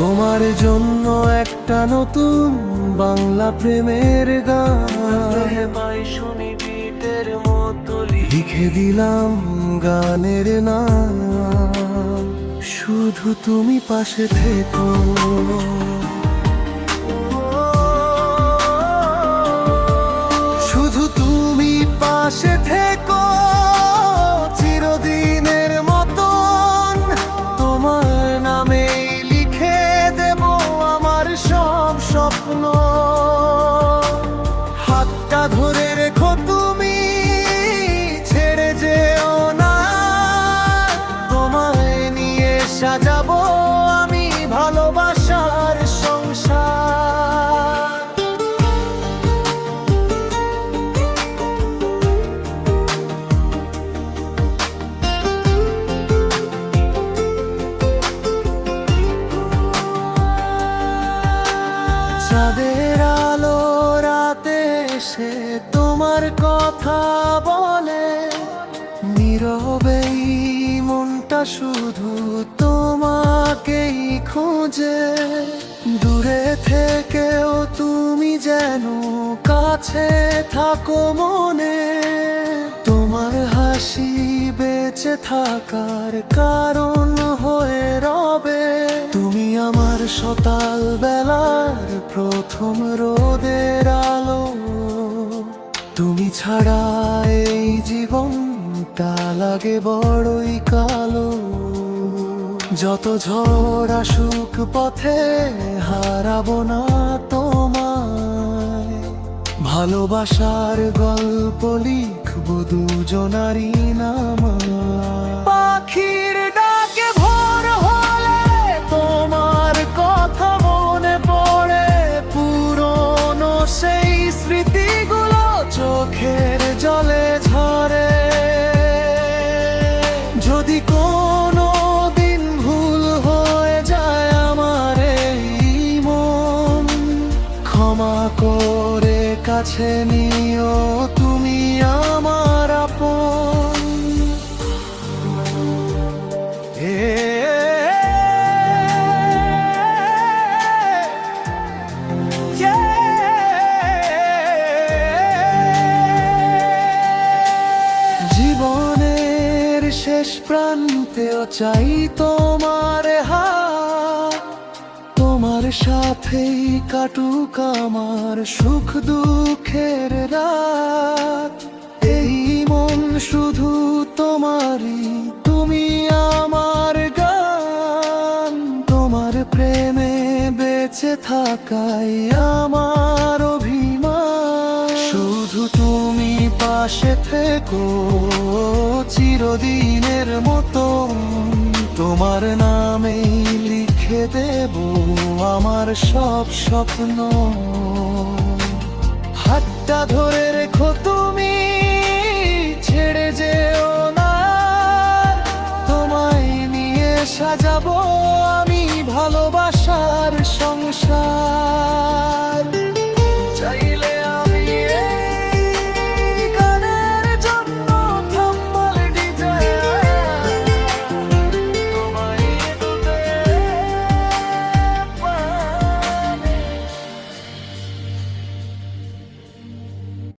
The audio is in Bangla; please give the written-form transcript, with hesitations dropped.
তোমার জন্য একটা নতুন বাংলা প্রেমের গান শুনি গীতের মতো লিখে দিলাম গানের নাম। শুধু তুমি পাশে থেকো, শুধু তুমি পাশে থেকো চিরদিনের মতন। তোমার নামে লিখে দেব আমার সব স্বপ্ন। হাতটা ধরে রেখো তুমি, ছেড়ে যেও না। তোমায় নিয়ে সাজাবো আমি ভালোবাসার সংসার। চাঁদের আলো রাতে এসে তোমার কথা বলে, নীরবেই মনটা শুধু তোমাকেই খোঁজে। দূরে থেকেও তুমি যেন কাছে থাকো মনে। তোমার হাসি বেঁচে থাকার কারণ হয়ে রবে। তুমি আমার সকাল বেলার প্রথম রোদের আলো। তুমি ছাড়া এই জীবনটা লাগে বড়ই কালো। যত ঝড় আসুক পথে হারাবো না তোমায়। ভালোবাসার গল্প লিখবো দুজনারই নামায়। পাখির ডাকে ভোর হলে তোমার কথা মনে পড়ে। পুরনো সেই স্মৃতিগুলো চোখের জলে ঝরে। যদি কোনো দিন ভুল হয়ে যায় আমার এই মন, ক্ষমা করে কাছে নিও তুমি আমার আপন। জীবনের শেষ প্রান্তেও চাই তোমার হাত। তোমার সাথেই কাটুক আমার সুখ দুঃখের রাত। এই মন শুধু তোমারই, তুমি আমার গান। তোমার প্রেমে বেঁচে থাকাই আমার অভিমান। শুধু তুমি পাশে থেকো চিরদিনের মতো। তোমার নামে লিখে দেব আমার সব স্বপ্ন। হাতটা ধরে রেখো তুমি, ছেড়ে যেও না। তোমায় নিয়ে সাজাবো আমি ভালোবাসার সংসার।